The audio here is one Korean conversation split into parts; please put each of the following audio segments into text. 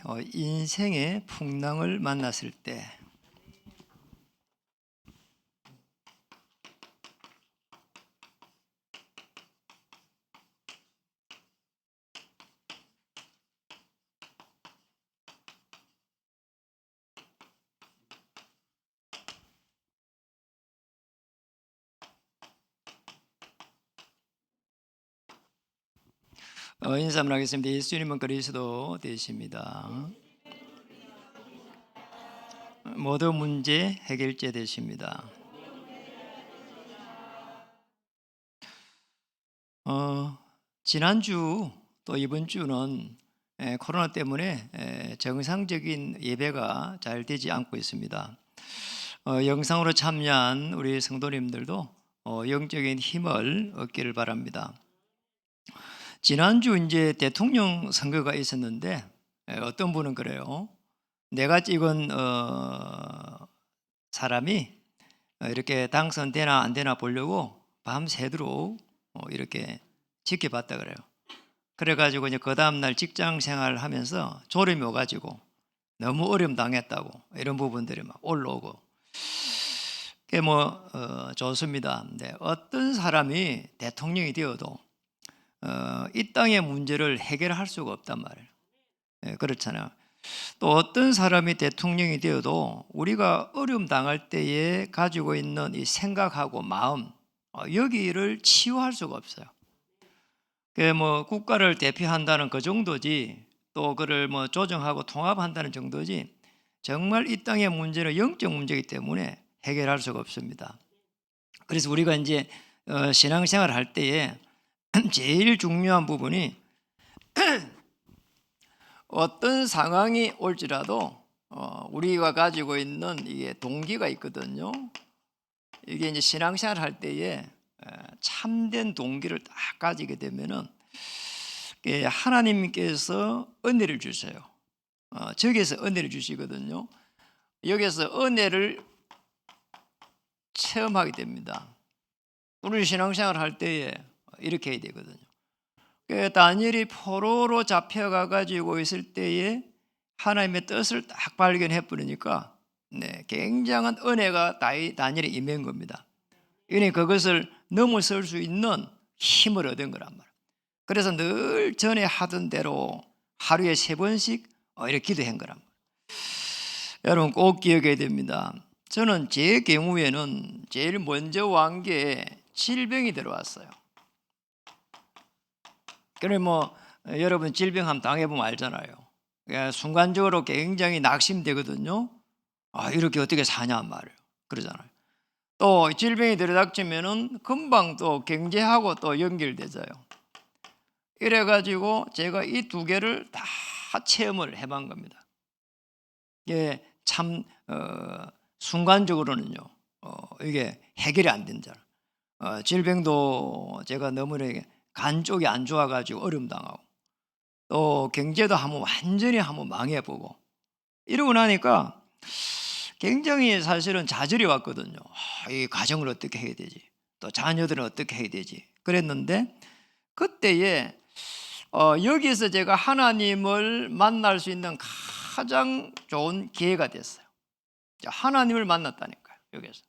여러분이 인생의 풍랑을 만났을 때 인사를 하겠습니다. 예수님은 그리스도 되십니다. 모든 문제 해결제 되십니다. 지난주 또 이번 주는 코로나 때문에 정상적인 예배가 잘 되지 않고 있습니다. 영상으로 참여한 우리 성도님들도 영적인 힘을 얻기를 바랍니다. 지난주 이제 대통령 선거가 있었는데 어떤 분은 그래요. 내가 찍은 사람이 이렇게 당선되나 안 되나 보려고 밤새도록 이렇게 지켜봤다 그래요. 그래가지고 이제 그 다음날 직장 생활을 하면서 졸음이 오가지고 너무 어려움 당했다고 이런 부분들이 막 올라오고 그게 좋습니다. 근데 어떤 사람이 대통령이 되어도 이 땅의 문제를 해결할 수가 없단 말이에요. 그렇잖아요. 또 어떤 사람이 대통령이 되어도 우리가 어려움 당할 때에 가지고 있는 이 생각하고 마음 여기를 치유할 수가 없어요. 국가를 대표한다는 그 정도지 또 그를 조정하고 통합한다는 정도지 정말 이 땅의 문제는 영적 문제이기 때문에 해결할 수가 없습니다. 그래서 우리가 이제 신앙생활을 할 때에 제일 중요한 부분이 어떤 상황이 올지라도 우리가 가지고 있는 이게 동기가 있거든요. 이게 이제 신앙생활 할 때에 참된 동기를 딱 가지게 되면은 하나님께서 은혜를 주세요. 저기에서 은혜를 주시거든요. 여기서 은혜를 체험하게 됩니다. 우리 신앙생활 할 때에 이렇게 해야 되거든요. 다니엘이 포로로 잡혀가 가지고 있을 때에 하나님의 뜻을 딱 발견해 버리니까 굉장한 은혜가 다니엘에 임한 겁니다. 이니 그것을 넘어설 수 있는 힘을 얻은 거란 말이에요. 그래서 늘 전에 하던 대로 하루에 3번씩 이렇게 기도한 거란 말이에요. 여러분 꼭 기억해야 됩니다. 저는 제 경우에는 제일 먼저 온 게 질병이 들어왔어요. 그래 여러분 질병함 당해보면 알잖아요. 순간적으로 굉장히 낙심되거든요. 이렇게 어떻게 사냐 말이에요. 그러잖아요. 또 질병이 들이닥치면은 금방 또 경제하고 또 연결되져요. 이래가지고 제가 이 두 개를 다 체험을 해본 겁니다. 이게 참 순간적으로는요 이게 해결이 안 된잖아요. 질병도 제가 너무 간 쪽이 안 좋아가지고 어려움 당하고 또 경제도 완전히 한번 망해보고 이러고 나니까 굉장히 사실은 좌절이 왔거든요. 이 가정을 어떻게 해야 되지? 또 자녀들은 어떻게 해야 되지? 그랬는데 그때에 여기서 제가 하나님을 만날 수 있는 가장 좋은 기회가 됐어요. 하나님을 만났다니까요. 여기서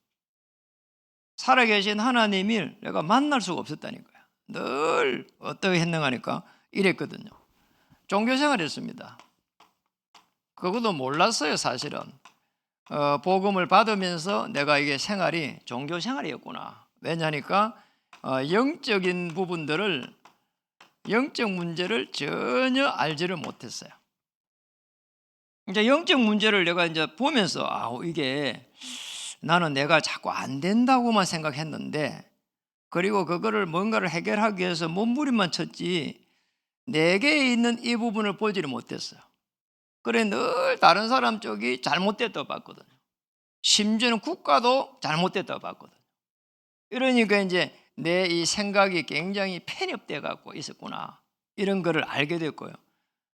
살아계신 하나님을 내가 만날 수가 없었다니까요. 늘 어떻게 했는가 하니까 이랬거든요. 종교생활 했습니다. 그것도 몰랐어요. 사실은 복음을 받으면서 내가 이게 생활이 종교생활이었구나. 왜냐하니까 영적인 부분들을 영적 문제를 전혀 알지를 못했어요. 이제 영적 문제를 내가 이제 보면서 이게 나는 내가 자꾸 안 된다고만 생각했는데 그리고 그거를 뭔가를 해결하기 위해서 몸부림만 쳤지 내게 있는 이 부분을 보지를 못했어요. 그래 늘 다른 사람 쪽이 잘못됐다고 봤거든요. 심지어는 국가도 잘못됐다고 봤거든요. 이러니까 이제 내 이 생각이 굉장히 편협돼 갖고 있었구나 이런 거를 알게 됐고요.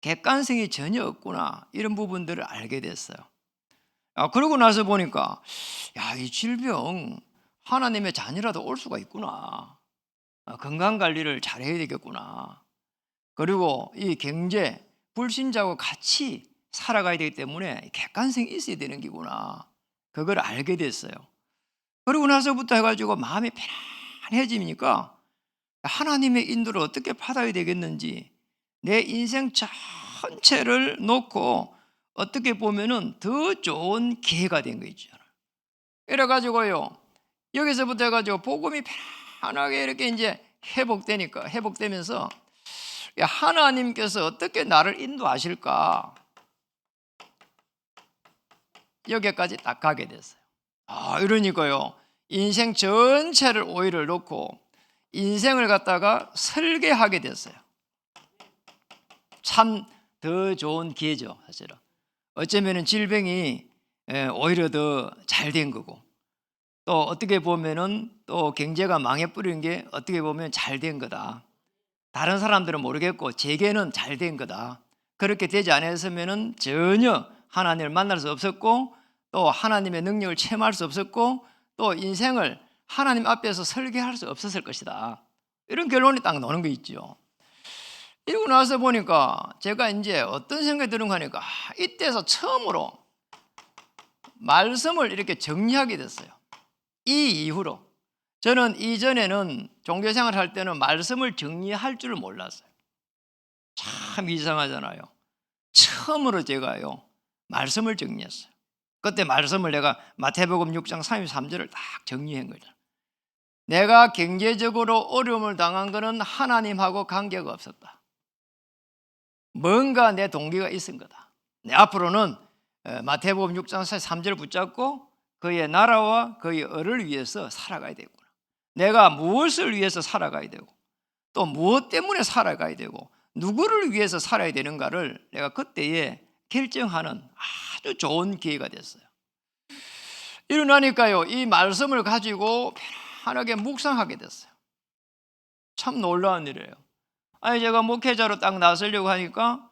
객관성이 전혀 없구나 이런 부분들을 알게 됐어요. 그러고 나서 보니까 이 질병 하나님의 자녀라도 올 수가 있구나. 건강관리를 잘해야 되겠구나. 그리고 이 경제 불신자하고 같이 살아가야 되기 때문에 객관성이 있어야 되는 기구나, 그걸 알게 됐어요. 그러고 나서부터 해가지고 마음이 편안해지니까 하나님의 인도를 어떻게 받아야 되겠는지, 내 인생 전체를 놓고 어떻게 보면은 더 좋은 기회가 된 거 있잖아요. 이래가지고요, 여기서부터 해가지고 복음이 편안하게 이렇게 이제 회복되면서 하나님께서 어떻게 나를 인도하실까, 여기까지 딱 가게 됐어요. 이러니까요, 인생 전체를 오히려 놓고 인생을 갖다가 설계하게 됐어요. 참 더 좋은 기회죠, 사실은. 어쩌면은 질병이 오히려 더 잘 된 거고, 또 어떻게 보면은 또 경제가 망해버린 게 어떻게 보면 잘 된 거다. 다른 사람들은 모르겠고 제게는 잘 된 거다. 그렇게 되지 않았으면은 전혀 하나님을 만날 수 없었고, 또 하나님의 능력을 체험할 수 없었고, 또 인생을 하나님 앞에서 설계할 수 없었을 것이다. 이런 결론이 딱 나오는 거 있죠. 이러고 나서 보니까 제가 이제 어떤 생각이 드는가 하니까, 이때서 처음으로 말씀을 이렇게 정리하게 됐어요. 이 이후로. 저는 이전에는 종교생활 할 때는 말씀을 정리할 줄 몰랐어요. 참 이상하잖아요. 처음으로 제가요, 말씀을 정리했어요. 그때 말씀을 내가 마태복음 6장 33절을 딱 정리한 거죠. 내가 경제적으로 어려움을 당한 것은 하나님하고 관계가 없었다. 뭔가 내 동기가 있은 거다. 내 앞으로는 마태복음 6장 3절을 붙잡고 그의 나라와 그의 의를 위해서 살아가야 되구나. 내가 무엇을 위해서 살아가야 되고, 또 무엇 때문에 살아가야 되고, 누구를 위해서 살아야 되는가를 내가 그때에 결정하는 아주 좋은 기회가 됐어요. 이러나니까요, 이 말씀을 가지고 편안하게 묵상하게 됐어요. 참 놀라운 일이에요. 제가 목회자로 딱 나서려고 하니까,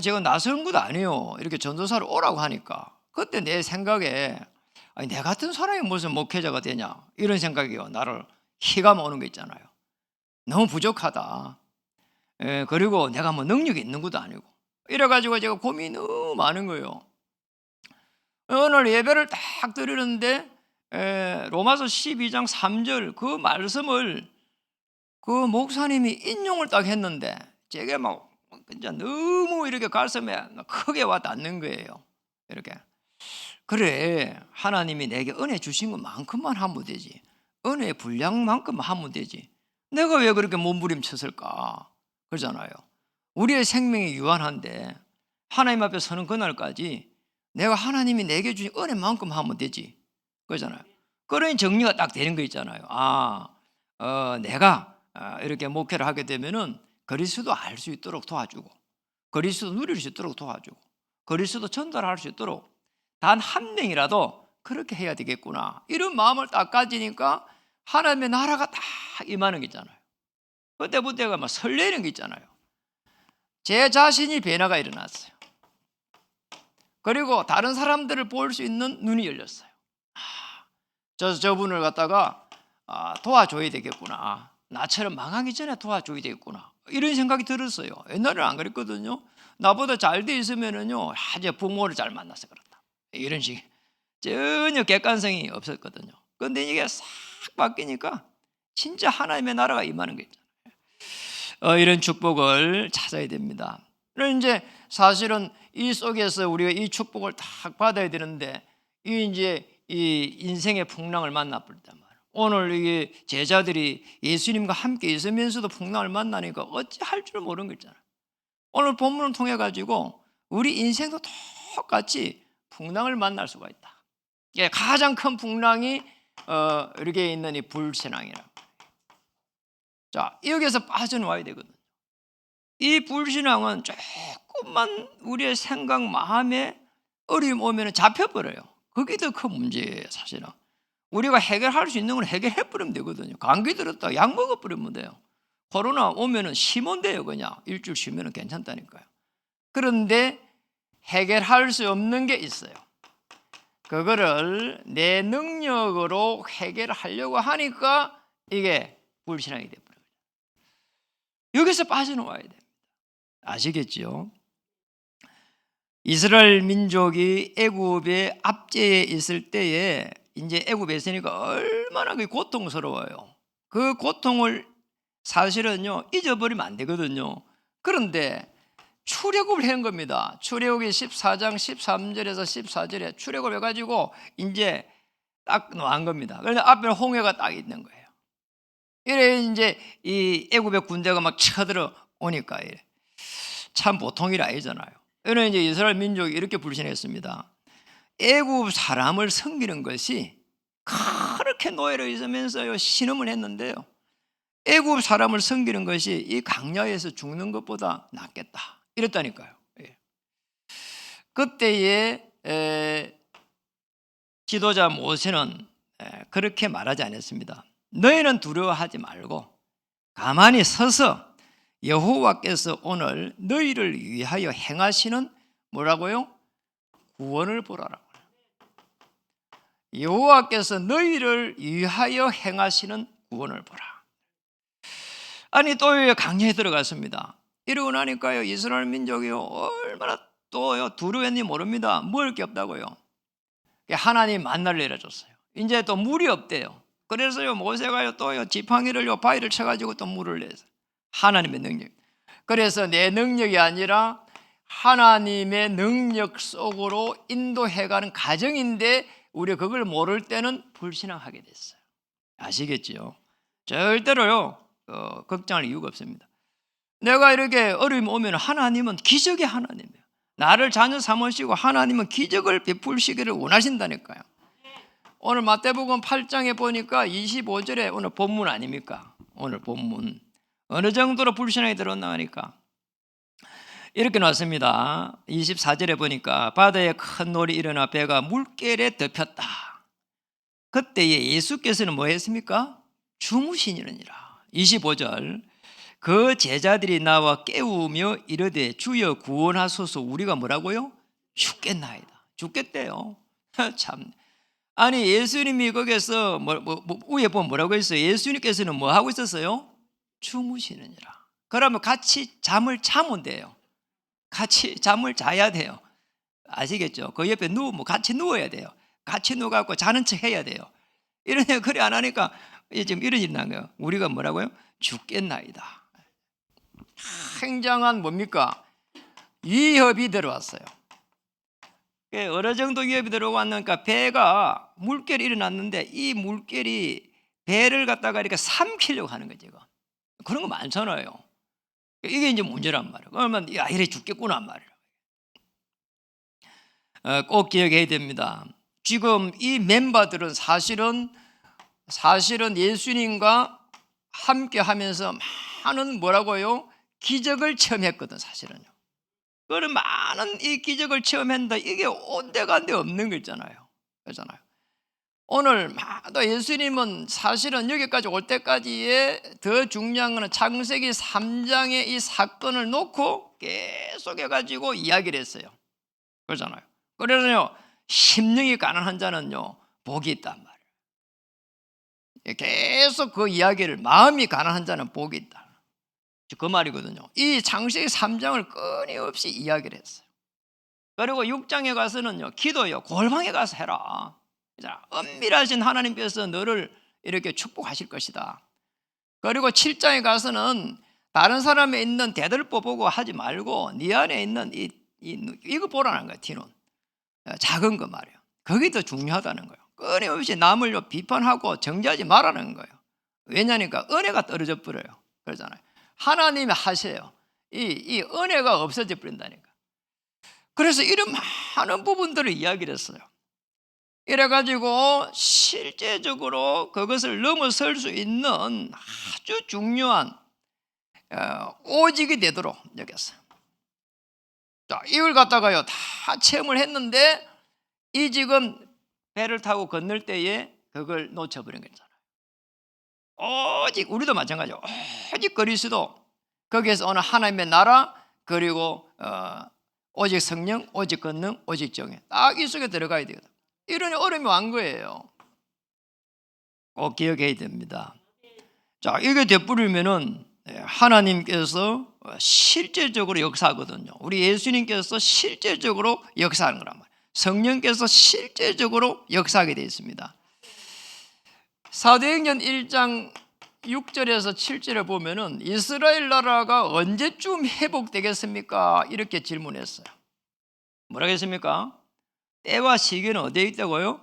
제가 나서는 것도 아니에요. 이렇게 전도사로 오라고 하니까 그때 내 생각에, 내 같은 사람이 무슨 목회자가 되냐, 이런 생각이요, 나를 희감 오는 거 있잖아요. 너무 부족하다. 그리고 내가 뭐 능력이 있는 것도 아니고, 이래가지고 제가 고민이 너무 많은 거예요. 오늘 예배를 딱 드리는데 로마서 12장 3절 그 말씀을 그 목사님이 인용을 딱 했는데, 제게 막 진짜 너무 이렇게 가슴에 크게 와 닿는 거예요. 이렇게, 그래, 하나님이 내게 은혜 주신 것만큼만 하면 되지, 은혜의 분량만큼만 하면 되지, 내가 왜 그렇게 몸부림쳤을까, 그러잖아요. 우리의 생명이 유한한데 하나님 앞에 서는 그날까지 내가 하나님이 내게 주신 은혜만큼 하면 되지, 그러잖아요. 그러니 정리가 딱 되는 거 있잖아요. 내가 이렇게 목회를 하게 되면은 그리스도 알 수 있도록 도와주고, 그리스도 누릴 수 있도록 도와주고, 그리스도 전달할 수 있도록 단 한 명이라도 그렇게 해야 되겠구나, 이런 마음을 딱 가지니까 하나님의 나라가 딱 임하는 게 있잖아요. 그때부터가 막 설레는 게 있잖아요. 제 자신이 변화가 일어났어요. 그리고 다른 사람들을 볼 수 있는 눈이 열렸어요. 저분을 갖다가 도와줘야 되겠구나, 나처럼 망하기 전에 도와줘야 되겠구나, 이런 생각이 들었어요. 옛날에는 안 그랬거든요. 나보다 잘 돼 있으면은요, 이제 부모를 잘 만나서 그렇다, 이런 식, 전혀 객관성이 없었거든요. 그런데 이게 싹 바뀌니까 진짜 하나님의 나라가 임하는 게 있잖아요. 이런 축복을 찾아야 됩니다. 그럼 이제 사실은 이 속에서 우리가 이 축복을 딱 받아야 되는데, 이 인생의 풍랑을 만나볼 때 말이에요. 오늘 이게 제자들이 예수님과 함께 있으면서도 풍랑을 만나니까 어찌 할 줄 모르는 거 있잖아요. 오늘 본문을 통해 가지고 우리 인생도 똑같이 풍랑을 만날 수가 있다. 가장 큰 풍랑이 이렇게 있는 이 불신앙이라. 자, 여기서 빠져나와야 되거든요. 이 불신앙은 조금만 우리의 생각, 마음에 어려움 오면 잡혀버려요. 그게 더 큰 문제예요, 사실은. 우리가 해결할 수 있는 걸 해결해버리면 되거든요. 감기 들었다 약 먹어버리면 돼요. 코로나 오면은 쉬면 돼요. 그냥 일주일 쉬면 괜찮다니까요. 그런데 해결할 수 없는 게 있어요. 그거를 내 능력으로 해결하려고 하니까 이게 불신앙이 돼버려요. 여기서 빠져나와야 돼요. 아시겠죠? 이스라엘 민족이 애굽의 압제에 있을 때에 이제 애굽에 있으니까 얼마나 그 고통스러워요. 그 고통을 사실은요 잊어버리면 안 되거든요. 그런데 출애굽을 한 겁니다. 출애굽기 14장 13절에서 14절에 출애굽을 해가지고 이제 딱 놓은 겁니다. 그런데 앞에 홍해가 딱 있는 거예요. 이래 이제 이 애굽의 군대가 막 쳐들어 오니까 이래. 참 보통 일 아니잖아요. 이런 이제 이스라엘 민족이 이렇게 불신했습니다. 애굽 사람을 섬기는 것이 그렇게 노예로 있으면서요 신음을 했는데요. 애굽 사람을 섬기는 것이 이 강야에서 죽는 것보다 낫겠다. 이랬다니까요. 예. 그때의 지도자 모세는 그렇게 말하지 않았습니다. 너희는 두려워하지 말고 가만히 서서 여호와께서 오늘 너희를 위하여 행하시는 뭐라고요? 구원을 보라라고. 여호와께서 너희를 위하여 행하시는 구원을 보라. 아니 또 강야에 들어갔습니다. 이러고 나니까요 이스라엘 민족이요 얼마나 또요 두려웠는지 모릅니다. 먹을 게 없다고요. 하나님 만나를 내려줬어요. 이제 또 물이 없대요. 그래서요 모세가요 또요 지팡이를요 바위를 쳐가지고 또 물을 내서 하나님의 능력. 그래서 내 능력이 아니라 하나님의 능력 속으로 인도해가는 과정인데 우리가 그걸 모를 때는 불신앙하게 됐어요. 아시겠지요? 절대로요 걱정할 이유가 없습니다. 내가 이렇게 어려움이 오면 하나님은 기적의 하나님이에요. 나를 자녀 삼으시고 하나님은 기적을 베풀시기를 원하신다니까요. 오늘 마태복음 8장에 보니까 25절에 오늘 본문 아닙니까? 오늘 본문 어느 정도로 불신앙이 들어왔나 하니까 이렇게 나왔습니다. 24절에 보니까 바다에 큰 놀이 일어나 배가 물결에 덮였다. 그때에 예수께서는 뭐 했습니까? 주무시니라. 25절 그 제자들이 나와 깨우며 이르되 주여 구원하소서. 우리가 뭐라고요? 죽겠나이다. 죽겠대요. 참. 아니 예수님이 거기서 위에 보면 뭐라고 했어요? 예수님께서는 뭐 하고 있었어요? 주무시느니라. 그러면 같이 잠을 자면 돼요. 같이 잠을 자야 돼요. 아시겠죠? 그 옆에 누우면 같이 누워야 돼요. 같이 누워갖고 자는 척 해야 돼요. 이러냐 그래 안 하니까 지금 이런 일이 난 거예요. 우리가 뭐라고요? 죽겠나이다. 굉장한 뭡니까? 위협이 들어왔어요. 어느 정도 위협이 들어왔는가 배가 물결이 일어났는데 이 물결이 배를 갖다가 이렇게 삼키려고 하는 거죠. 그런 거 많잖아요. 이게 이제 문제란 말이에요. 그러면 야 이래 죽겠구나 말이에요. 꼭 기억해야 됩니다. 지금 이 멤버들은 사실은 예수님과 함께 하면서 많은 뭐라고요? 기적을 체험했거든 사실은요. 그런 많은 이 기적을 체험했는데 이게 온데간데 없는 거 있잖아요. 그렇잖아요. 오늘 또 예수님은 사실은 여기까지 올 때까지의 더 중요한 것은 창세기 3장의 이 사건을 놓고 계속 해가지고 이야기를 했어요. 그렇잖아요. 그래서요 심령이 가난한 자는요 복이 있단 말이에요. 계속 그 이야기를 마음이 가난한 자는 복이 있다. 그 말이거든요. 이 창세기 3장을 끊임없이 이야기를 했어요. 그리고 6장에 가서는요 기도요 골방에 가서 해라. 은밀하신 하나님께서 너를 이렇게 축복하실 것이다. 그리고 7장에 가서는 다른 사람에 있는 대들보 보고 하지 말고 네 안에 있는 이거 보라는 거야. 뒤는 작은 거 말이에요. 그게 더 중요하다는 거예요. 끊임없이 남을 비판하고 정죄하지 말라는 거예요. 왜냐니까 은혜가 떨어져 버려요. 그러잖아요. 하나님이 하세요. 이 은혜가 없어져 버린다니까. 그래서 이런 많은 부분들을 이야기를 했어요. 이래가지고 실제적으로 그것을 넘어설 수 있는 아주 중요한 오직이 되도록 여겼어요. 자, 이걸 갖다가요 다 체험을 했는데 이 지금 배를 타고 건널 때에 그걸 놓쳐버린 거잖아요. 오직 우리도 마찬가지예요. 오직 그리스도 거기에서 오늘 하나님의 나라 그리고 오직 성령, 오직 권능, 오직 정의 딱 이 속에 들어가야 되거든. 이런 어려움이 완 거예요. 꼭 기억해야 됩니다. 자, 이게 되뿌리면은 하나님께서 실제적으로 역사하거든요. 우리 예수님께서 실제적으로 역사하는 거란 말이에요. 성령께서 실제적으로 역사하게 되어 있습니다. 사도행전 1장 6절에서 7절에 보면은 이스라엘 나라가 언제쯤 회복되겠습니까? 이렇게 질문했어요. 뭐라고 했습니까? 때와 시기는 어디에 있다고요?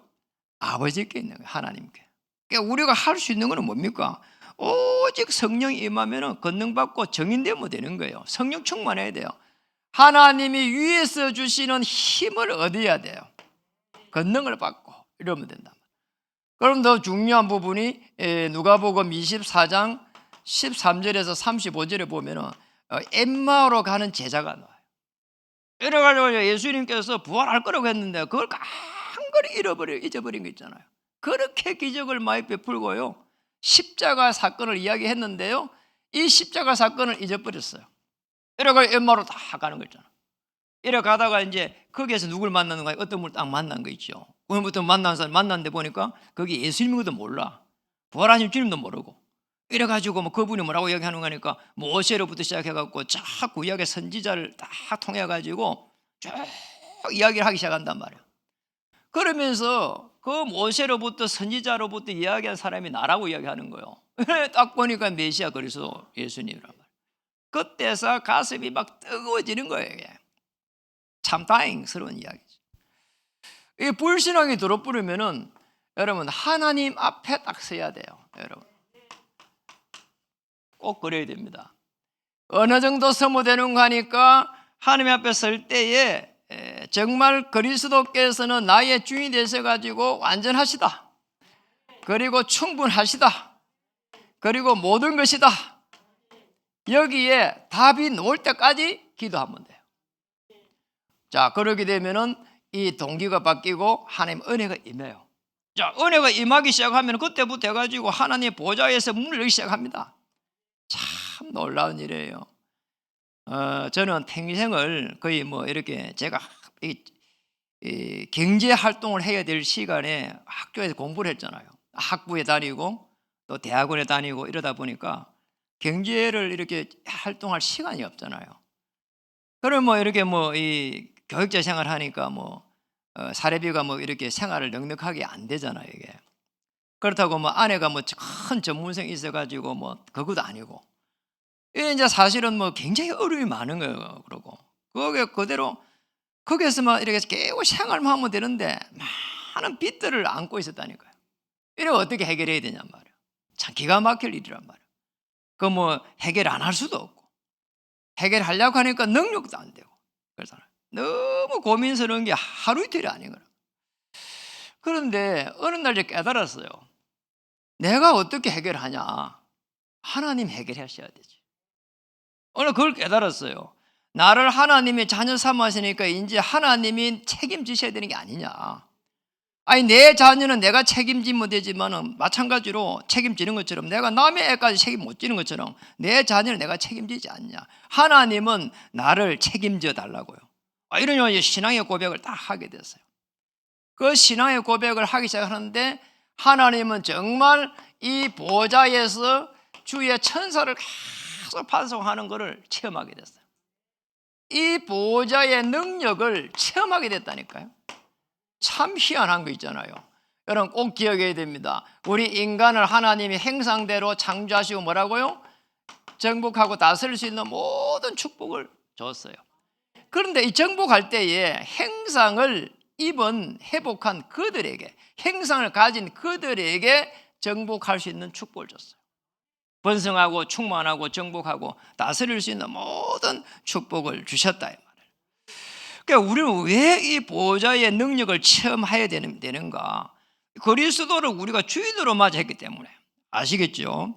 아버지께 있는 거예요. 하나님께. 그러니까 우리가 할 수 있는 것은 뭡니까? 오직 성령이 임하면 권능받고 정인되면 되는 거예요. 성령 충만해야 돼요. 하나님이 위에서 주시는 힘을 얻어야 돼요. 권능을 받고 이러면 된다. 그럼 더 중요한 부분이 누가복음 24장 13절에서 35절에 보면은 엠마오로 가는 제자가 나와요. 이래가지고 예수님께서 부활할 거라고 했는데 그걸 깡그리 잊어버린 거 있잖아요. 그렇게 기적을 많이 베풀고요. 십자가 사건을 이야기했는데요. 이 십자가 사건을 잊어버렸어요. 이래가지고 엠마오로 다 가는 거 있잖아요. 이래 가다가 이제 거기에서 누굴 만나는 거야? 어떤 분을 딱 만난 거 있죠. 오늘부터 만난 사람 만났는데 보니까 거기 예수님인 것도 몰라. 부활하신 주님도 모르고. 이래가지고 뭐 그분이 뭐라고 이야기하는 거니까 모세로부터 시작해갖고 쫙 구약의 선지자를 딱 통해가지고 쭉 이야기를 하기 시작한단 말이에요. 그러면서 그 모세로부터 선지자로부터 이야기한 사람이 나라고 이야기하는 거예요. 딱 보니까 메시아 그리스도 예수님이란 말이에요. 그때서 가슴이 막 뜨거워지는 거예요. 이게. 참 다행스러운 이야기죠. 이 불신앙이 들어버리면은 여러분 하나님 앞에 딱 서야 돼요. 여러분 꼭 그래야 됩니다. 어느 정도 소모되는 거 하니까 하나님 앞에 설 때에 정말 그리스도께서는 나의 주인이 되셔가지고 완전하시다. 그리고 충분하시다. 그리고 모든 것이다. 여기에 답이 나올 때까지 기도하면 돼요. 자, 그렇게 되면은 이 동기가 바뀌고 하나님 은혜가 임해요. 자, 은혜가 임하기 시작하면 그때부터 해가지고 하나님의 보좌에서 문을 열기 시작합니다. 참 놀라운 일이에요. 저는 평생을 거의 뭐 이렇게 제가 이 경제 활동을 해야 될 시간에 학교에서 공부를 했잖아요. 학부에 다니고 또 대학원에 다니고 이러다 보니까 경제를 이렇게 활동할 시간이 없잖아요. 그럼 뭐 이렇게 뭐 이 교육자 생활 하니까 뭐 사례비가 뭐 이렇게 생활을 넉넉하게 안 되잖아요, 이게. 그렇다고 뭐 아내가 뭐 큰 전문성이 있어가지고 뭐 그것도 아니고. 이게 이제 사실은 뭐 굉장히 어려움이 많은 거예요, 그러고. 그게 그대로 거기에서만 이렇게 깨고 생활만 하면 되는데 많은 빚들을 안고 있었다니까요. 이래 어떻게 해결해야 되냔 말이에요. 참 기가 막힐 일이란 말이에요. 그 뭐 해결 안 할 수도 없고 해결하려고 하니까 능력도 안 되고 그래서 너무 고민스러운 게 하루 이틀이 아니거든요. 그런데 어느 날 이제 깨달았어요. 내가 어떻게 해결하냐? 하나님 해결하셔야 되지. 오늘 그걸 깨달았어요. 나를 하나님의 자녀 삼았으니까 이제 하나님이 책임지셔야 되는 게 아니냐. 아니 내 자녀는 내가 책임지면 되지만은 마찬가지로 책임지는 것처럼 내가 남의 애까지 책임 못 지는 것처럼 내 자녀는 내가 책임지지 않냐. 하나님은 나를 책임져 달라고요. 이런 신앙의 고백을 딱 하게 됐어요. 그 신앙의 고백을 하기 시작하는데 하나님은 정말 이 보좌에서 주의 천사를 계속 반송하는 것을 체험하게 됐어요. 이 보좌의 능력을 체험하게 됐다니까요. 참 희한한 거 있잖아요. 여러분 꼭 기억해야 됩니다. 우리 인간을 하나님이 행상대로 창조하시고 뭐라고요? 정복하고 다스릴 수 있는 모든 축복을 줬어요. 그런데 이 정복할 때에 행상을 입은 회복한 그들에게, 행상을 가진 그들에게 정복할 수 있는 축복을 줬어요. 번성하고 충만하고 정복하고 다스릴 수 있는 모든 축복을 주셨다 이 말이에요. 그러니까 우리는 왜 이 보좌의 능력을 체험해야 되는가? 그리스도를 우리가 주인으로 맞이했기 때문에. 아시겠죠?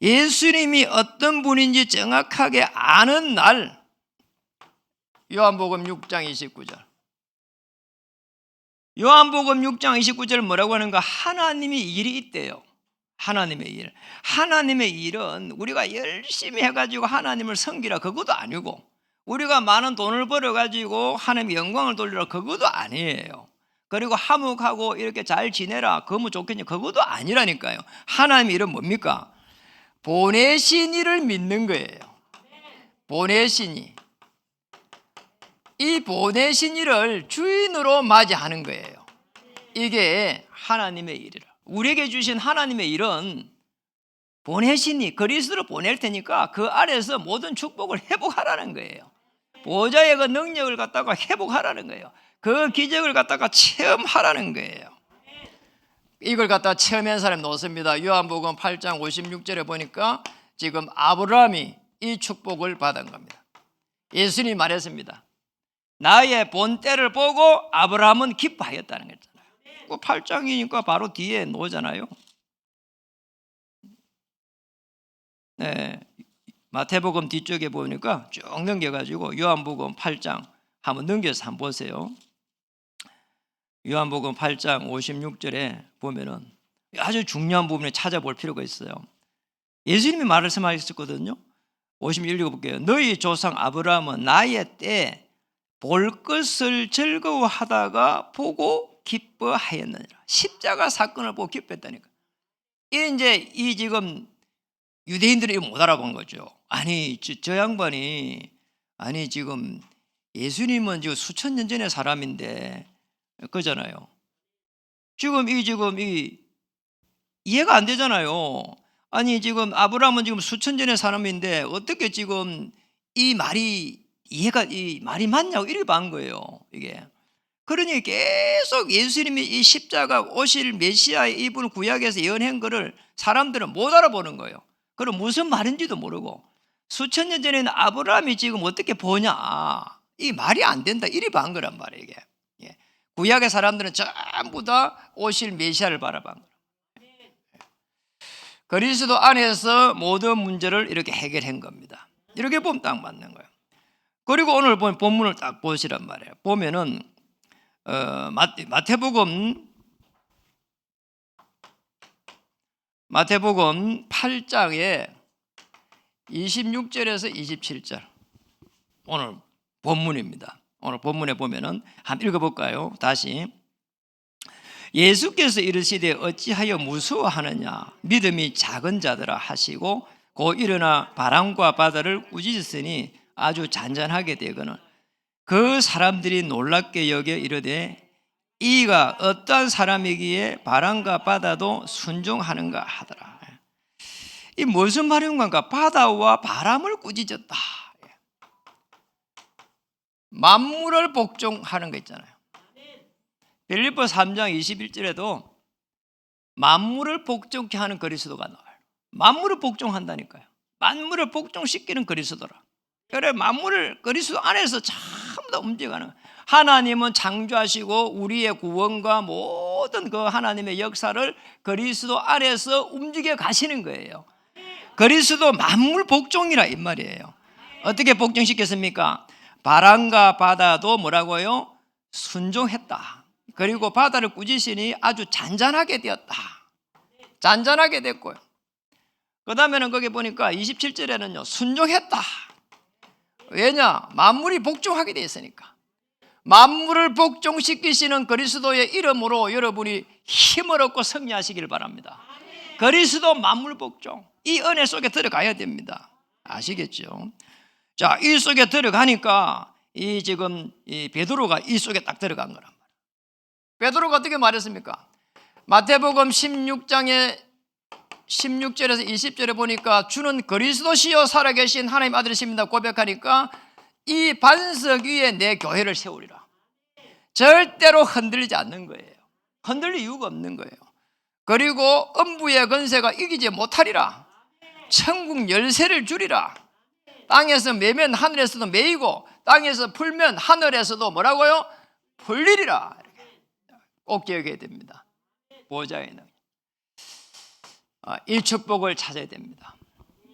예수님이 어떤 분인지 정확하게 아는 날, 요한복음 6장 29절. 요한복음 6장 29절 뭐라고 하는가? 하나님의 일이 있대요. 하나님의 일. 하나님의 일은 우리가 열심히 해가지고 하나님을 섬기라 그것도 아니고, 우리가 많은 돈을 벌어가지고 하나님의 영광을 돌리라 그것도 아니에요. 그리고 화목하고 이렇게 잘 지내라 그거 뭐 좋겠냐 그것도 아니라니까요. 하나님의 일은 뭡니까? 보내신 이를 믿는 거예요. 보내시니, 이 보내시니를 주인으로 맞이하는 거예요. 이게 하나님의 일이라. 우리에게 주신 하나님의 일은 보내시니, 그리스도를 보낼 테니까 그 아래에서 모든 축복을 회복하라는 거예요. 보좌의 그 능력을 갖다가 회복하라는 거예요. 그 기적을 갖다가 체험하라는 거예요. 이걸 갖다 체험한 사람이 놓습니다. 요한복음 8장 56절에 보니까 지금 아브라함이 이 축복을 받은 겁니다. 예수님이 말했습니다. 나의 본때를 보고 아브라함은 기뻐하였다는 거잖아요. 그 8장이니까 바로 뒤에 놓잖아요. 네, 마태복음 뒤쪽에 보니까 쭉 넘겨가지고 요한복음 8장 한번 넘겨서 한번 보세요. 요한복음 8장 56절에 보면은 아주 중요한 부분을 찾아볼 필요가 있어요. 예수님이 말씀하셨거든요. 51 읽어볼게요. 너희 조상 아브라함은 나의 때 볼 것을 즐거워하다가 보고 기뻐하였느니라. 십자가 사건을 보고 기뻐했다니까. 이 지금 유대인들이 못 알아본 거죠. 아니 저 양반이, 아니 지금 예수님은 지금 수천 년 전의 사람인데 그잖아요. 지금 이해가 안 되잖아요. 아니 지금 아브라함은 지금 수천 년의 사람인데 어떻게 지금 이 말이 맞냐고 이렇게 반 거예요. 이게 그러니 계속 예수님이 이 십자가 오실 메시아의 이분 구약에서 예언한 거를 사람들은 못 알아보는 거예요. 그럼 무슨 말인지도 모르고 수천 년 전에는 아브라함이 지금 어떻게 보냐, 이 말이 안 된다 이리 반 거란 말이에요. 이게 구약의 사람들은 전부 다 오실 메시아를 바라본 거예요. 그리스도 안에서 모든 문제를 이렇게 해결한 겁니다. 이렇게 보면 딱 맞는 거예요. 그리고 오늘 본문을 딱 보시란 말이에요. 보면은 마태복음 8장에 26절에서 27절 오늘 본문입니다. 오늘 본문에 보면은 한번 읽어볼까요? 다시. 예수께서 이르시되 어찌하여 무서워하느냐, 믿음이 작은 자들아 하시고 곧 일어나 바람과 바다를 꾸짖으니 아주 잔잔하게 되거늘 그 사람들이 놀랍게 여겨 이르되 이가 어떠한 사람이기에 바람과 바다도 순종하는가 하더라. 이 무슨 말인 건가? 바다와 바람을 꾸짖었다. 만물을 복종하는 거 있잖아요. 빌립보 3장 21절에도 만물을 복종케 하는 그리스도가 나와요. 만물을 복종한다니까요. 만물을 복종시키는 그리스도라. 그래, 만물을 그리스도 안에서 전부 다 움직여가는 거예요. 하나님은 창조하시고 우리의 구원과 모든 그 하나님의 역사를 그리스도 안에서 움직여 가시는 거예요. 그리스도 만물 복종이라 이 말이에요. 어떻게 복종시켰습니까? 바람과 바다도 뭐라고요? 순종했다. 그리고 바다를 꾸짖으니 아주 잔잔하게 되었다. 잔잔하게 됐고요. 그 다음에는 거기 보니까 27절에는요 순종했다. 왜냐? 만물이 복종하게 되어 있으니까. 만물을 복종시키시는 그리스도의 이름으로 여러분이 힘을 얻고 승리하시길 바랍니다. 그리스도 만물 복종, 이 은혜 속에 들어가야 됩니다. 아시겠죠? 자, 이 속에 들어가니까 이 베드로가 이 속에 딱 들어간 거란 말이에요. 베드로가 어떻게 말했습니까? 마태복음 16장에 16절에서 20절에 보니까 주는 그리스도시요 살아계신 하나님 아들이십니다 고백하니까 이 반석 위에 내 교회를 세우리라. 절대로 흔들리지 않는 거예요. 흔들릴 이유가 없는 거예요. 그리고 음부의 권세가 이기지 못하리라. 천국 열쇠를 주리라. 땅에서 매면 하늘에서도 매이고 땅에서 풀면 하늘에서도 뭐라고요? 풀리리라. 꼭 기억해야 됩니다. 보좌의 능력. 이 축복을 찾아야 됩니다.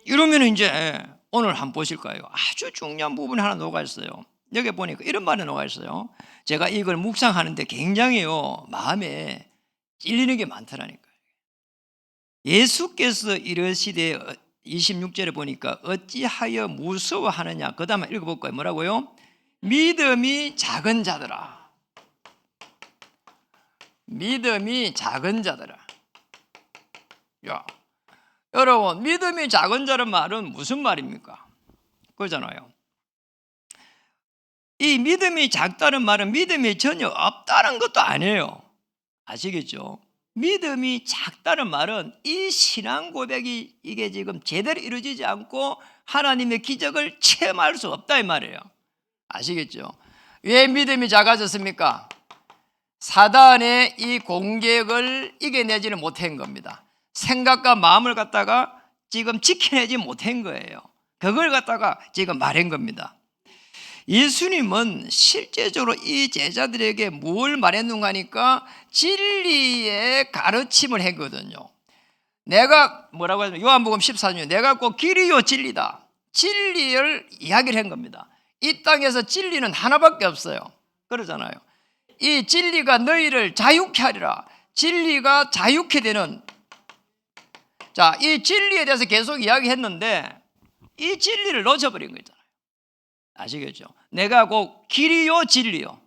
이러면 이제 오늘 한번 보실까요? 아주 중요한 부분이 하나 녹아 있어요. 여기 보니까 이런 말이 녹아 있어요. 제가 이걸 묵상하는데 굉장히요 마음에 찔리는 게 많더라니까요. 예수께서 이르시되 26절에 보니까 어찌하여 무서워하느냐. 그 다음에 읽어볼까요? 뭐라고요? 믿음이 작은 자들아. 믿음이 작은 자들아. 야, 여러분 믿음이 작은 자란 말은 무슨 말입니까? 그러잖아요. 이 믿음이 작다는 말은 믿음이 전혀 없다는 것도 아니에요. 아시겠죠? 믿음이 작다는 말은 이 신앙 고백이 이게 지금 제대로 이루어지지 않고 하나님의 기적을 체험할 수 없다 이 말이에요. 아시겠죠? 왜 믿음이 작아졌습니까? 사단의 이 공격을 이겨내지는 못한 겁니다. 생각과 마음을 갖다가 지금 지켜내지 못한 거예요. 그걸 갖다가 지금 말한 겁니다. 예수님은 실제적으로 이 제자들에게 뭘 말했는가 하니까 진리의 가르침을 했거든요. 내가 뭐라고 하냐면 요한복음 14장 내가 꼭 길이요 진리다. 진리를 이야기를 한 겁니다. 이 땅에서 진리는 하나밖에 없어요. 그러잖아요. 이 진리가 너희를 자유케 하리라. 진리가 자유케 되는, 자, 이 진리에 대해서 계속 이야기했는데 이 진리를 놓쳐버린 거잖아요. 아시겠죠? 내가 곧 길이요 진리요,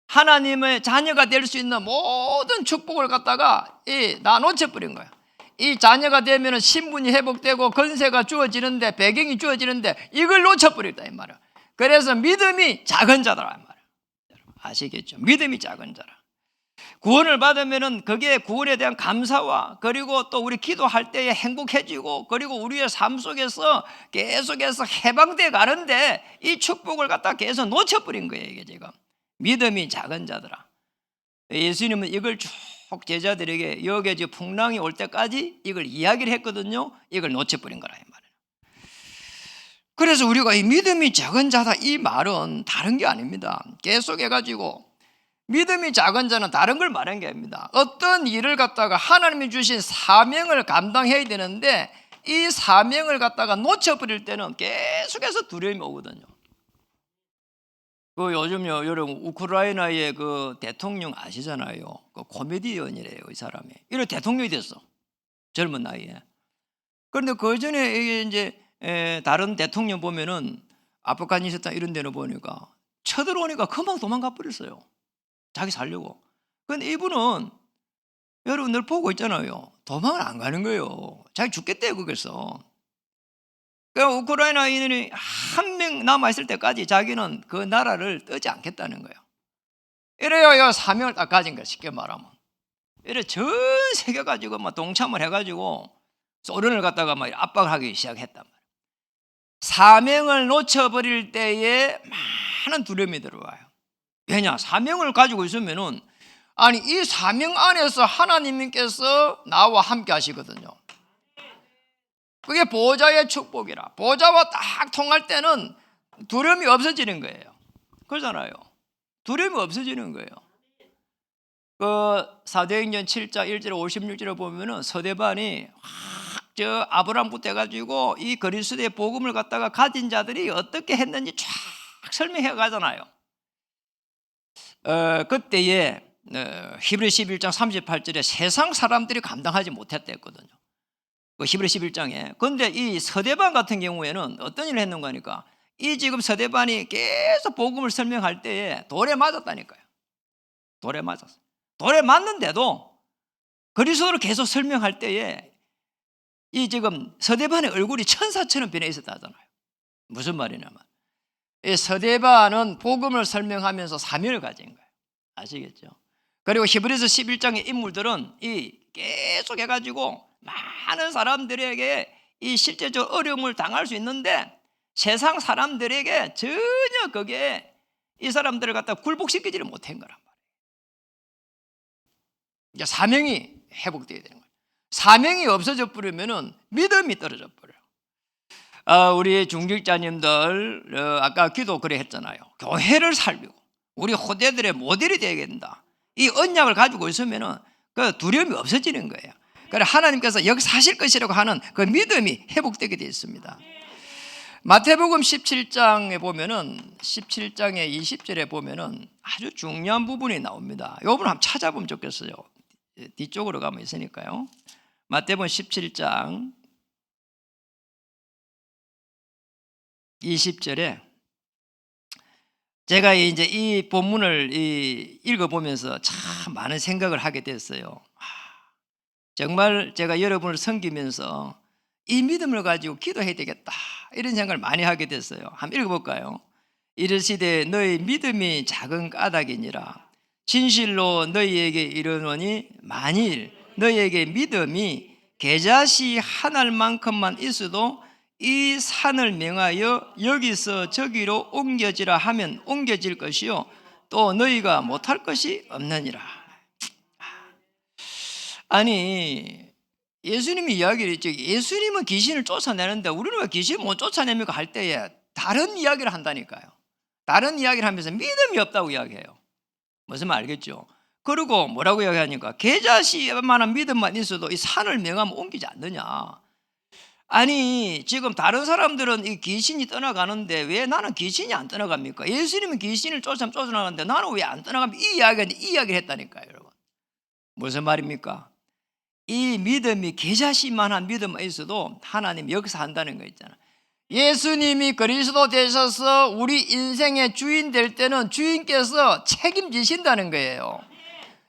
하나님의 자녀가 될 수 있는 모든 축복을 갖다가 나 놓쳐버린 거야. 이 자녀가 되면 신분이 회복되고 건세가 주어지는데, 배경이 주어지는데 이걸 놓쳐버렸다 이 말이야. 그래서 믿음이 작은 자더라 이 말이야. 아시겠죠? 믿음이 작은 자라. 구원을 받으면은 그게 구원에 대한 감사와, 그리고 또 우리 기도할 때에 행복해지고, 그리고 우리의 삶 속에서 계속해서 해방돼 가는데 이 축복을 갖다 계속 놓쳐버린 거예요. 이게 지금 믿음이 작은 자더라. 예수님은 이걸 쭉 제자들에게 여기에 지금 풍랑이 올 때까지 이걸 이야기를 했거든요. 이걸 놓쳐버린 거라 이 말이에요. 그래서 우리가 이 믿음이 작은 자다 이 말은 다른 게 아닙니다. 계속해가지고 믿음이 작은 자는 다른 걸 말한 게 아닙니다. 어떤 일을 갖다가 하나님이 주신 사명을 감당해야 되는데 이 사명을 갖다가 놓쳐버릴 때는 계속해서 두려움이 오거든요. 요즘요, 여러분 우크라이나의 그 대통령 아시잖아요. 그 코미디언이래요, 이 사람이. 이래 대통령이 됐어, 젊은 나이에. 그런데 그 전에 이제 다른 대통령 보면은 아프가니스탄 이런 데는 보니까 쳐들어오니까 금방 도망가 버렸어요. 자기 살려고. 근데 이분은 여러분 늘 보고 있잖아요. 도망을 안 가는 거예요. 자기 죽겠대요, 거기서. 그러니까 우크라이나인이 한 명 남아있을 때까지 자기는 그 나라를 떠지 않겠다는 거예요. 이래야 사명을 딱 가진 거야, 쉽게 말하면. 이래 전 세계 가지고 막 동참을 해가지고 소련을 갖다가 막 압박을 하기 시작했단 말이에요. 사명을 놓쳐버릴 때에 많은 두려움이 들어와요. 왜냐? 사명을 가지고 있으면은, 아니 이 사명 안에서 하나님께서 나와 함께 하시거든요. 그게 보좌의 축복이라. 보좌와 딱 통할 때는 두려움이 없어지는 거예요. 그러잖아요. 두려움이 없어지는 거예요. 그 사도행전 7장 1절 56절에 보면은 서대반이 저 아브라함부터 해가지고 이 그리스도의 복음을 갖다가 가진 자들이 어떻게 했는지 쫙 설명해 가잖아요. 그때에 히브리 11장 38절에 세상 사람들이 감당하지 못했다 했거든요. 그 히브리 11장에. 그런데 이 서대반 같은 경우에는 어떤 일을 했는가 하니까 이 지금 서대반이 계속 복음을 설명할 때에 돌에 맞았다니까요. 돌에 맞았어요. 돌에 맞는데도 그리스도를 계속 설명할 때에 이 지금 서대반의 얼굴이 천사처럼 변해 있었다 하잖아요. 무슨 말이냐면 이 서대반은 복음을 설명하면서 사명을 가진 거예요. 아시겠죠? 그리고 히브리서 11장의 인물들은 이 계속 해가지고 많은 사람들에게 이 실제적 어려움을 당할 수 있는데 세상 사람들에게 전혀 그게 이 사람들을 갖다 굴복시키지를 못한 거란 말이에요. 이제 사명이 회복되어야 되는 거예요. 사명이 없어져 버리면은 믿음이 떨어져 버려요. 우리 중직자님들 아까 기도 그래 했잖아요. 교회를 살리고 우리 후대들의 모델이 되어야 된다. 이 언약을 가지고 있으면은 그 두려움이 없어지는 거예요. 그래서 하나님께서 역사하실 것이라고 하는 그 믿음이 회복되게 되어 있습니다. 마태복음 17장에 보면은 17장의 20절에 보면은 아주 중요한 부분이 나옵니다. 이 부분 한번 찾아보면 좋겠어요. 뒤쪽으로 가면 있으니까요. 마태복음 17장 20절에 제가 이제 이 본문을 읽어보면서 참 많은 생각을 하게 됐어요. 정말 제가 여러분을 섬기면서 이 믿음을 가지고 기도해야 되겠다, 이런 생각을 많이 하게 됐어요. 한번 읽어볼까요? 이르시되 너희 믿음이 작은 까닭이니라. 진실로 너희에게 이르노니 만일 너희에게 믿음이 겨자씨 한 알만큼만 있어도 이 산을 명하여 여기서 저기로 옮겨지라 하면 옮겨질 것이요 또 너희가 못할 것이 없느니라. 아니, 예수님이 이야기를 했죠. 예수님은 귀신을 쫓아내는데 우리는 왜 귀신을 못 쫓아냅니까 할 때에 다른 이야기를 한다니까요. 다른 이야기를 하면서 믿음이 없다고 이야기해요. 무슨 말 알겠죠? 그리고 뭐라고 이야기하니까 겨자씨만한 믿음만 있어도 이 산을 명하면 옮기지 않느냐. 아니, 지금 다른 사람들은 이 귀신이 떠나가는데 왜 나는 귀신이 안 떠나갑니까? 예수님은 귀신을 쫓아나가는데 나는 왜 안 떠나갑니까? 이 이야기를 했다니까요, 여러분. 무슨 말입니까? 이 믿음이 겨자씨만한 믿음만 있어도 하나님 역사한다는 거 있잖아요. 예수님이 그리스도 되셔서 우리 인생의 주인 될 때는 주인께서 책임지신다는 거예요.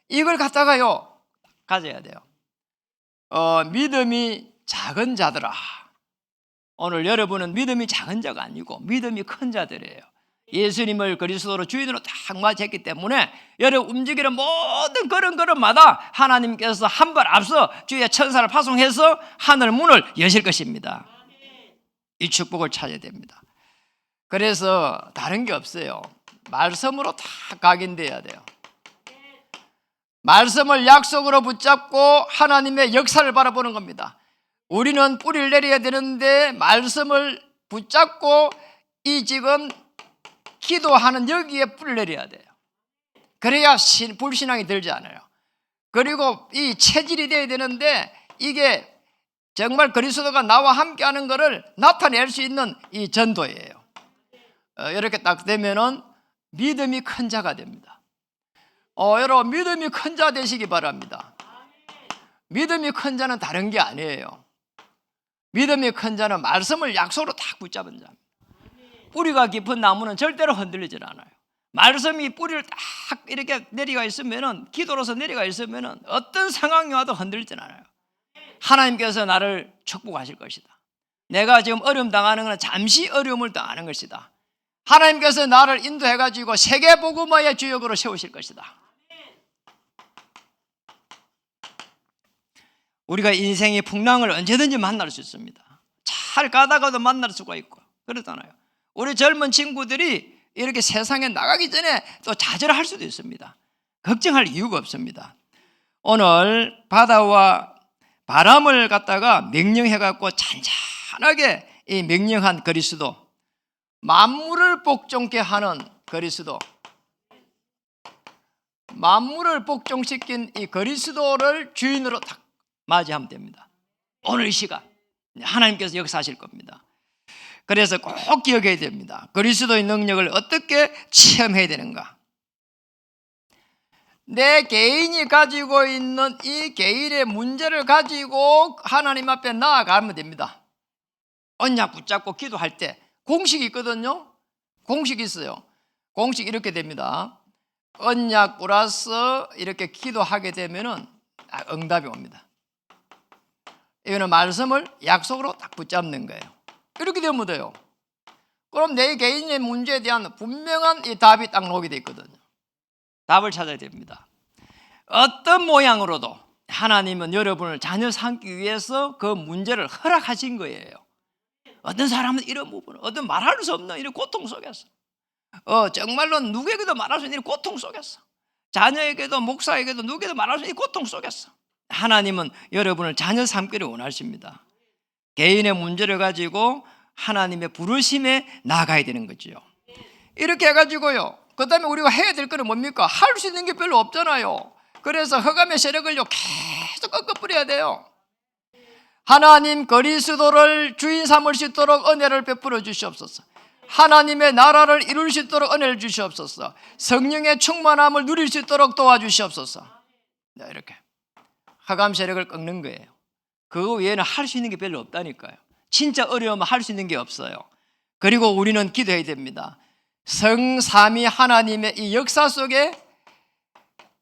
이걸 갖다가요 가져야 돼요. 믿음이 작은 자들아. 오늘 여러분은 믿음이 작은 자가 아니고 믿음이 큰 자들이에요. 예수님을 그리스도로 주인으로 딱 맞이했기 때문에 여러분 움직이는 모든 걸음걸음마다 하나님께서 한 발 앞서 주의 천사를 파송해서 하늘 문을 여실 것입니다. 이 축복을 찾아야 됩니다. 그래서 다른 게 없어요. 말씀으로 다 각인돼야 돼요. 말씀을 약속으로 붙잡고 하나님의 역사를 바라보는 겁니다. 우리는 뿌리를 내려야 되는데 말씀을 붙잡고 이 지금 기도하는 여기에 뿌리를 내려야 돼요. 그래야 불신앙이 들지 않아요. 그리고 이 체질이 돼야 되는데 이게 정말 그리스도가 나와 함께하는 것을 나타낼 수 있는 이 전도예요. 이렇게 딱 되면은 믿음이 큰 자가 됩니다. 여러분 믿음이 큰 자 되시기 바랍니다. 믿음이 큰 자는 다른 게 아니에요. 믿음이 큰 자는 말씀을 약속으로 딱 붙잡은 자입니다. 뿌리가 깊은 나무는 절대로 흔들리질 않아요. 말씀이 뿌리를 딱 이렇게 내려가 있으면은, 기도로서 내려가 있으면은 어떤 상황이 와도 흔들리진 않아요. 하나님께서 나를 축복하실 것이다. 내가 지금 어려움 당하는 건 잠시 어려움을 당하는 것이다. 하나님께서 나를 인도해가지고 세계 복음화의 주역으로 세우실 것이다. 우리가 인생의 풍랑을 언제든지 만날 수 있습니다. 잘 가다가도 만날 수가 있고 그러잖아요. 우리 젊은 친구들이 이렇게 세상에 나가기 전에 또 좌절할 수도 있습니다. 걱정할 이유가 없습니다. 오늘 바다와 바람을 갖다가 명령해갖고 잔잔하게 이 명령한 그리스도, 만물을 복종케 하는 그리스도, 만물을 복종시킨 이 그리스도를 주인으로 딱 맞이하면 됩니다. 오늘 이 시간 하나님께서 역사하실 겁니다. 그래서 꼭 기억해야 됩니다. 그리스도의 능력을 어떻게 체험해야 되는가? 내 개인이 가지고 있는 이 개인의 문제를 가지고 하나님 앞에 나아가면 됩니다. 언약 붙잡고 기도할 때 공식이 있거든요. 공식이 있어요. 공식 이렇게 됩니다. 언약 플러스 이렇게 기도하게 되면은 응답이 옵니다. 이거는 말씀을 약속으로 딱 붙잡는 거예요. 이렇게 되면 돼요. 그럼 내 개인의 문제에 대한 분명한 이 답이 딱 녹이 되어 있거든요. 답을 찾아야 됩니다. 어떤 모양으로도 하나님은 여러분을 자녀 삼기 위해서 그 문제를 허락하신 거예요. 어떤 사람은 이런 부분, 어떤 말할 수 없는 이런 고통 속에서, 정말로 누구에게도 말할 수 있는 이런 고통 속에서, 자녀에게도 목사에게도 누구에게도 말할 수 있는 고통 속에서 하나님은 여러분을 자녀 삼기를 원하십니다. 개인의 문제를 가지고 하나님의 부르심에 나가야 되는 거죠. 이렇게 해가지고요, 그 다음에 우리가 해야 될 거는 뭡니까? 할 수 있는 게 별로 없잖아요. 그래서 흑암의 세력을요 계속 꺾어버려야 돼요. 하나님 그리스도를 주인 삼을 수 있도록 은혜를 베풀어 주시옵소서. 하나님의 나라를 이룰 수 있도록 은혜를 주시옵소서. 성령의 충만함을 누릴 수 있도록 도와주시옵소서. 네, 이렇게 흑암 세력을 꺾는 거예요. 그거 외에는 할 수 있는 게 별로 없다니까요. 진짜 어려우면 할 수 있는 게 없어요. 그리고 우리는 기도해야 됩니다. 성삼위 하나님의 이 역사 속에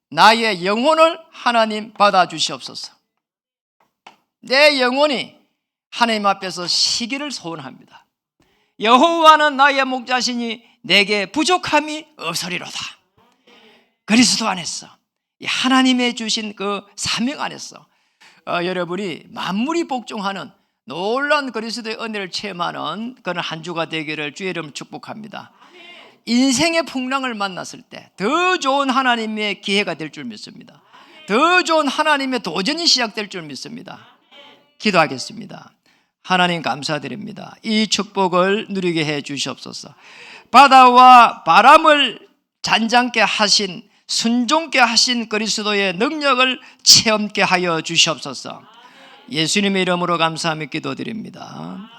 나의 영혼을 하나님 받아주시옵소서. 내 영혼이 하나님 앞에서 시기를 소원합니다. 여호와는 나의 목자시니 내게 부족함이 없으리로다. 그리스도 안에서, 하나님의 주신 그 사명 안에서 여러분이 만물이 복종하는 놀라운 그리스도의 은혜를 체험하는 그런 한 주가 되기를 주의 이름으로 축복합니다. 인생의 풍랑을 만났을 때 더 좋은 하나님의 기회가 될 줄 믿습니다. 더 좋은 하나님의 도전이 시작될 줄 믿습니다. 기도하겠습니다. 하나님 감사드립니다. 이 축복을 누리게 해 주시옵소서. 바다와 바람을 잔잔케 하신, 순종케 하신 그리스도의 능력을 체험케 하여 주시옵소서. 예수님의 이름으로 감사하며 기도드립니다.